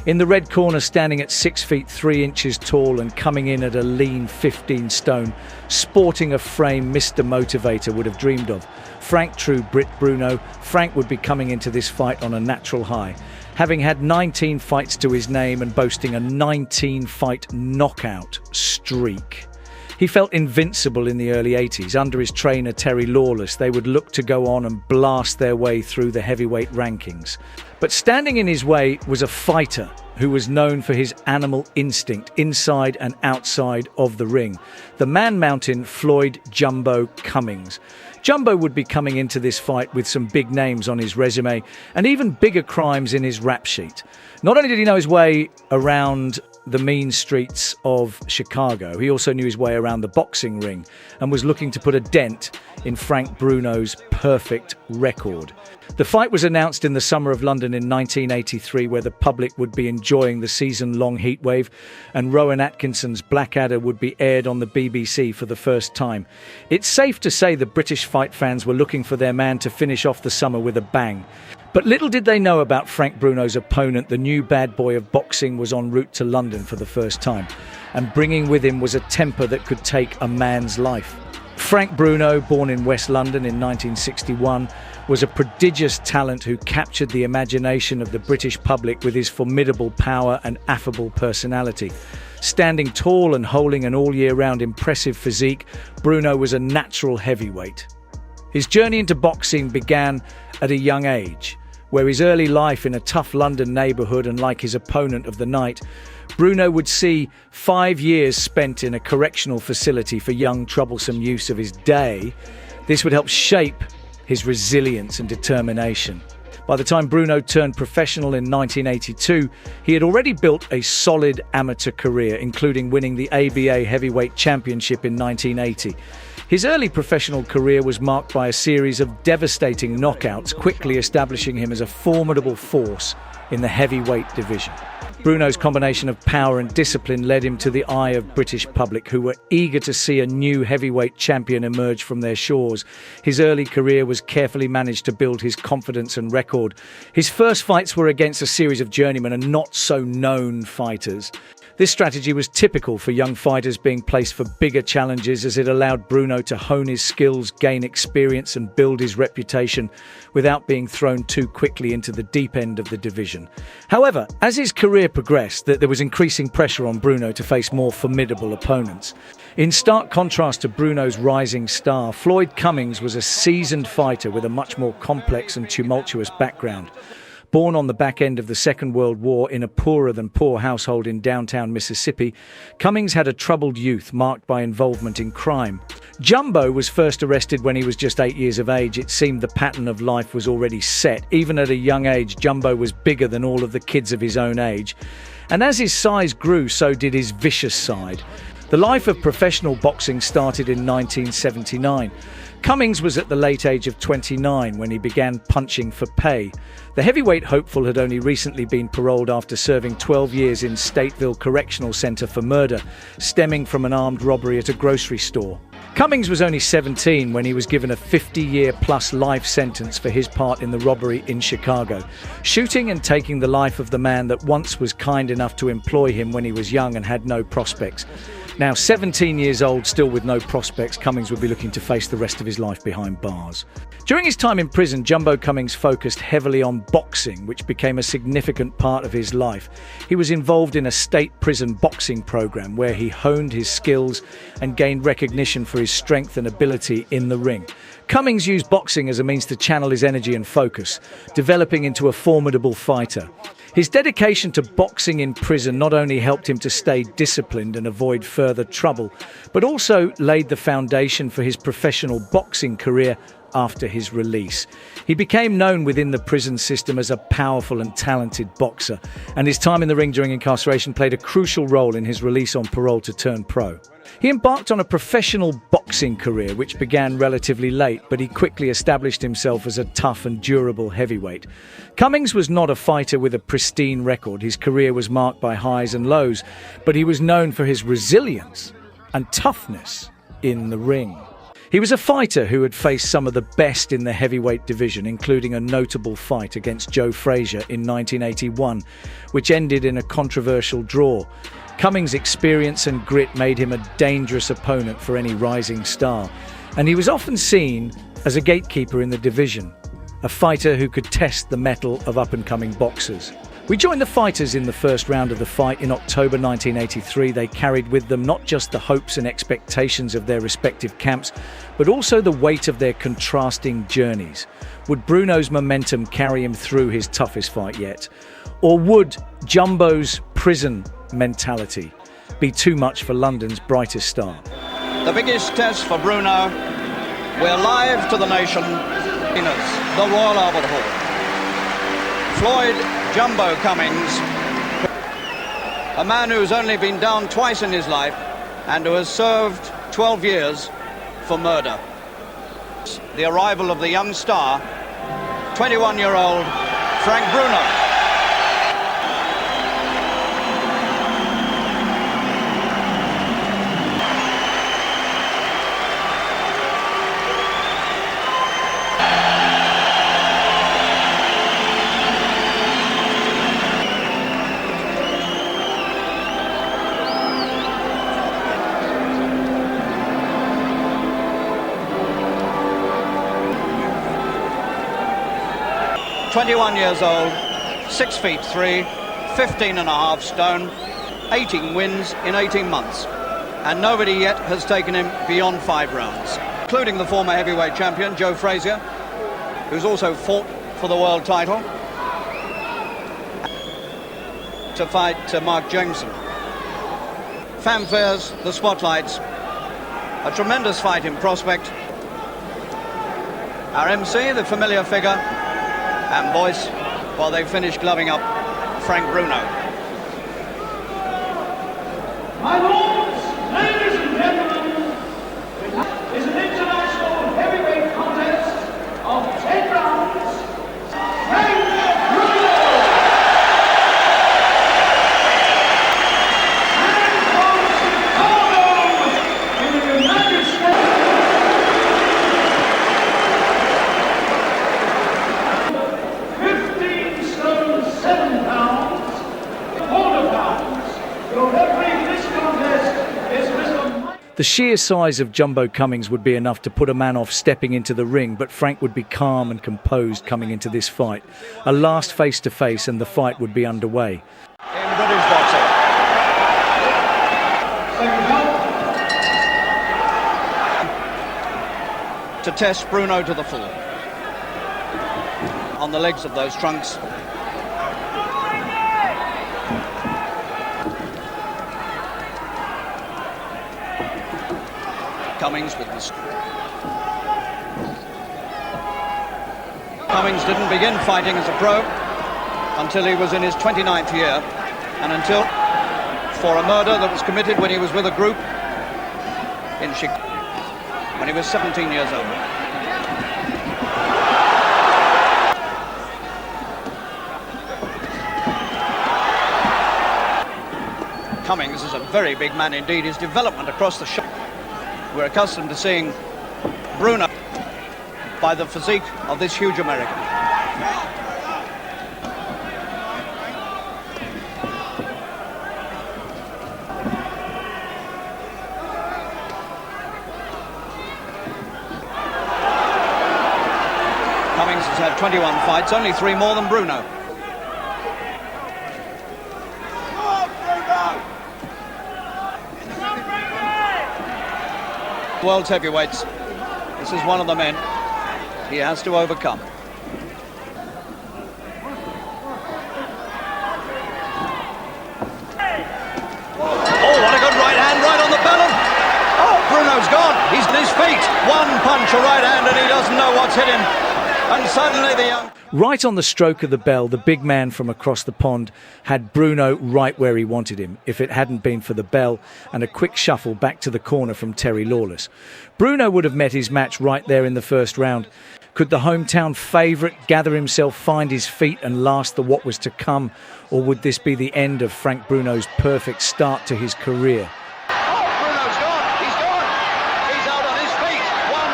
In the red corner, standing at 6 feet 3 inches tall and coming in at a lean 15 stone, sporting a frame Mr. Motivator would have dreamed of, Frank True Brit Bruno. Frank would be coming into this fight on a natural high, having had 19 fights to his name and boasting a 19-fight knockout streak. He felt invincible in the early 80s. Under his trainer Terry Lawless, they would look to go on and blast their way through the heavyweight rankings. But standing in his way was a fighter who was known for his animal instinct inside and outside of the ring. The man-mountain Floyd Jumbo Cummings. Jumbo would be coming into this fight with some big names on his resume and even bigger crimes in his rap sheet. Not only did he know his way around the mean streets of Chicago, he also knew his way around the boxing ring and was looking to put a dent in Frank Bruno's perfect record. The fight was announced in the summer of London in 1983, where the public would be enjoying the season-long heatwave, and Rowan Atkinson's Blackadder would be aired on the BBC for the first time. It's safe to say the British fight fans were looking for their man to finish off the summer with a bang. But little did they know about Frank Bruno's opponent. The new bad boy of boxing was en route to London for the first time, and bringing with him was a temper that could take a man's life. Frank Bruno, born in West London in 1961, was a prodigious talent who captured the imagination of the British public with his formidable power and affable personality. Standing tall and holding an all-year-round impressive physique, Bruno was a natural heavyweight. His journey into boxing began at a young age, where his early life in a tough London neighbourhood, and like his opponent of the night, Bruno would see 5 years spent in a correctional facility for young, troublesome youths of his day. This would help shape his resilience and determination. By the time Bruno turned professional in 1982, he had already built a solid amateur career, including winning the ABA Heavyweight Championship in 1980. His early professional career was marked by a series of devastating knockouts, quickly establishing him as a formidable force in the heavyweight division. Bruno's combination of power and discipline led him to the eye of British public, who were eager to see a new heavyweight champion emerge from their shores. His early career was carefully managed to build his confidence and record. His first fights were against a series of journeymen and not-so-known fighters. This strategy was typical for young fighters being placed for bigger challenges, as it allowed Bruno to hone his skills, gain experience and build his reputation without being thrown too quickly into the deep end of the division. However, as his career progressed, there was increasing pressure on Bruno to face more formidable opponents. In stark contrast to Bruno's rising star, Floyd Cummings was a seasoned fighter with a much more complex and tumultuous background. Born on the back end of the Second World War in a poorer-than-poor household in downtown Mississippi, Cummings had a troubled youth marked by involvement in crime. Jumbo was first arrested when he was just 8 years of age. It seemed the pattern of life was already set. Even at a young age, Jumbo was bigger than all of the kids of his own age. And as his size grew, so did his vicious side. The life of professional boxing started in 1979. Cummings was at the late age of 29 when he began punching for pay. The heavyweight hopeful had only recently been paroled after serving 12 years in Stateville Correctional Center for murder, stemming from an armed robbery at a grocery store. Cummings was only 17 when he was given a 50-year-plus life sentence for his part in the robbery in Chicago, shooting and taking the life of the man that once was kind enough to employ him when he was young and had no prospects. Now 17 years old, still with no prospects, Cummings would be looking to face the rest of his life behind bars. During his time in prison, Jumbo Cummings focused heavily on boxing, which became a significant part of his life. He was involved in a state prison boxing program where he honed his skills and gained recognition for his strength and ability in the ring. Cummings used boxing as a means to channel his energy and focus, developing into a formidable fighter. His dedication to boxing in prison not only helped him to stay disciplined and avoid further trouble, but also laid the foundation for his professional boxing career after his release. He became known within the prison system as a powerful and talented boxer, and his time in the ring during incarceration played a crucial role in his release on parole to turn pro. He embarked on a professional boxing career which began relatively late, but he quickly established himself as a tough and durable heavyweight. Cummings was not a fighter with a pristine record. His career was marked by highs and lows, but he was known for his resilience and toughness in the ring. He was a fighter who had faced some of the best in the heavyweight division, including a notable fight against Joe Frazier in 1981, which ended in a controversial draw. Cummings' experience and grit made him a dangerous opponent for any rising star, and he was often seen as a gatekeeper in the division, a fighter who could test the mettle of up-and-coming boxers. We joined the fighters in the first round of the fight in October 1983. They carried with them not just the hopes and expectations of their respective camps, but also the weight of their contrasting journeys. Would Bruno's momentum carry him through his toughest fight yet? Or would Jumbo's prison mentality be too much for London's brightest star? The biggest test for Bruno. We're live to the nation. The Royal Albert Hall. Floyd Jumbo Cummings, a man who's only been down twice in his life and who has served 12 years for murder. The arrival of the young star, 21-year-old Frank Bruno. 21 years old, 6 feet 3, 15 and a half stone, 18 wins in 18 months. And nobody yet has taken him beyond 5 rounds, including the former heavyweight champion, Joe Frazier, who's also fought for the world title, to fight Mark Jameson. Fanfares, the spotlights, a tremendous fight in prospect. Our MC, the familiar figure and voice, while they finish gloving up Frank Bruno. My lords, ladies and gentlemen, is an international heavyweight contest of 10 rounds. Frank Bruno! And from Chicago in the United States. 15 stone 7 pounds, quarter pounds. Your referee in this contest is Mr. Mike. The sheer size of Jumbo Cummings would be enough to put a man off stepping into the ring, but Frank would be calm and composed coming into this fight. A last face-to-face and the fight would be underway. In British boxing. To test Bruno to the full. On the legs of those trunks. Cummings with this. Cummings didn't begin fighting as a pro until he was in his 29th year, and until for a murder that was committed when he was with a group in Chicago when he was 17 years old. Cummings is a very big man indeed. His development across the shoulder. We're accustomed to seeing Bruno by the physique of this huge American. Cummings has had 21 fights, only 3 more than Bruno. World's heavyweights, this is one of the men he has to overcome. Oh, what a good right hand, right on the belly. Oh, Bruno's gone, he's on his feet. One punch, a right hand, and he doesn't know what's hit him. And suddenly the young... Right on the stroke of the bell, the big man from across the pond had Bruno right where he wanted him, if it hadn't been for the bell and a quick shuffle back to the corner from Terry Lawless. Bruno would have met his match right there in the first round. Could the hometown favourite gather himself, find his feet and last the what was to come? Or would this be the end of Frank Bruno's perfect start to his career? Oh, Bruno's gone, he's gone. He's out on his feet. One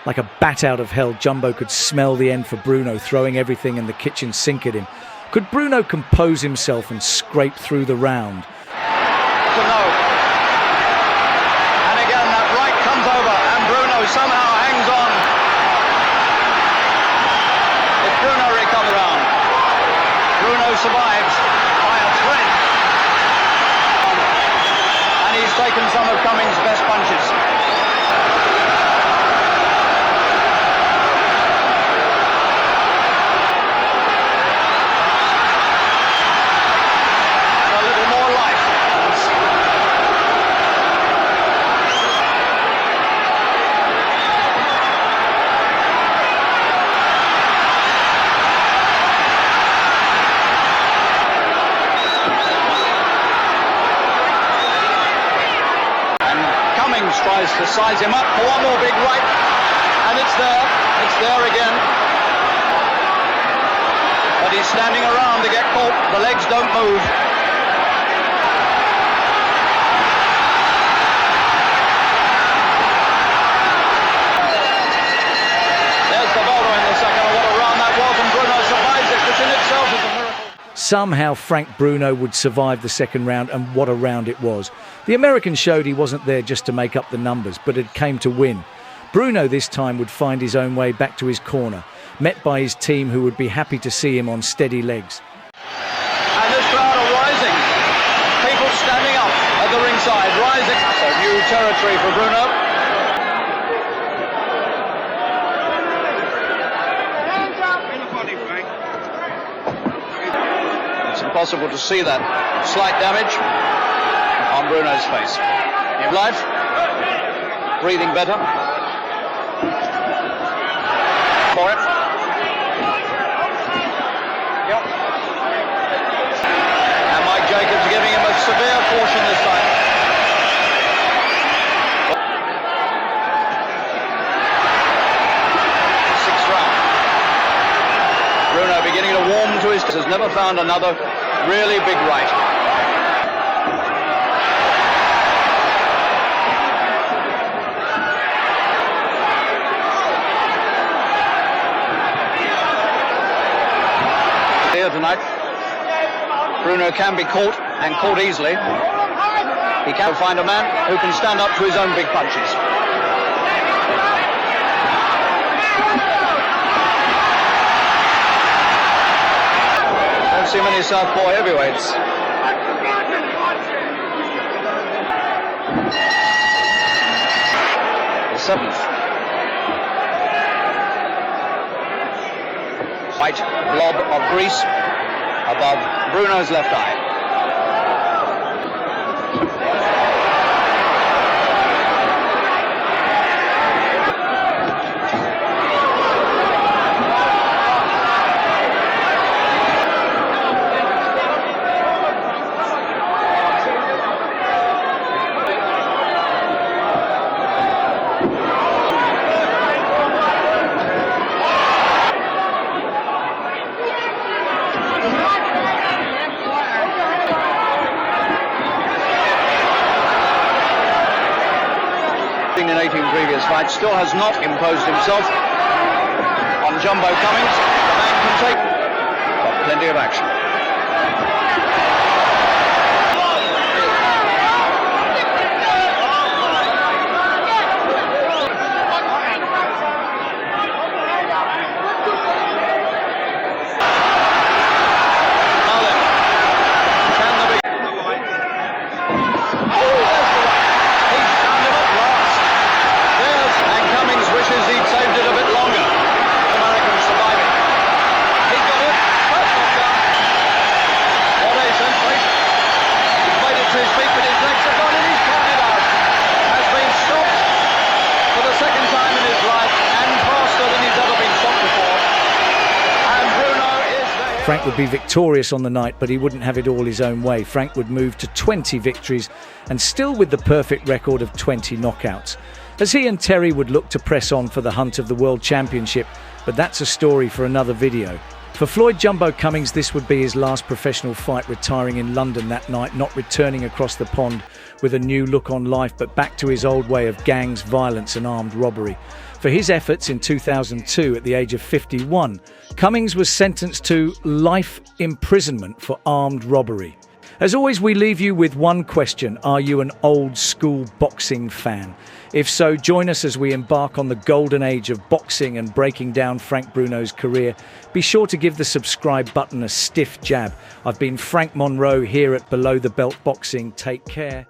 Like a bat out of hell, Jumbo could smell the end for Bruno, throwing everything in the kitchen sink at him. Could Bruno compose himself and scrape through the round? To no. And again, that right comes over, and Bruno somehow hangs on. If Bruno recovers round, Bruno survives by a thread. And he's taken some of Cummings' best punches. Tries to size him up for one more big right, and it's there again. But he's standing around to get caught, the legs don't move. There's the bowler in the second, what a round that was, and Bruno survives it, which in itself is a miracle. Somehow Frank Bruno would survive the second round, and what a round it was. The American showed he wasn't there just to make up the numbers, but it came to win. Bruno this time would find his own way back to his corner, met by his team who would be happy to see him on steady legs. And this crowd are rising. People standing up at the ringside, rising. So new territory for Bruno. It's impossible to see that slight damage on Bruno's face. In life, breathing better. For it. Yep. And Mike Jacobs giving him a severe caution this time. Sixth round. Bruno beginning to warm to his... has never found another really big right. Here tonight, Bruno can be caught, and caught easily. He can find a man who can stand up to his own big punches. Don't see many southpaw heavyweights. The seventh. White blob of grease above Bruno's left eye. In 18 previous fights, still has not imposed himself on Jumbo Cummings. The man can take, but plenty of action. Frank would be victorious on the night, but he wouldn't have it all his own way. Frank would move to 20 victories and still with the perfect record of 20 knockouts, as he and Terry would look to press on for the hunt of the World Championship, but that's a story for another video. For Floyd Jumbo Cummings, this would be his last professional fight, retiring in London that night, not returning across the pond with a new look on life, but back to his old way of gangs, violence and armed robbery. For his efforts in 2002, at the age of 51, Cummings was sentenced to life imprisonment for armed robbery. As always, we leave you with one question. Are you an old school boxing fan? If so, join us as we embark on the golden age of boxing and breaking down Frank Bruno's career. Be sure to give the subscribe button a stiff jab. I've been Frank Monroe here at Below the Belt Boxing. Take care.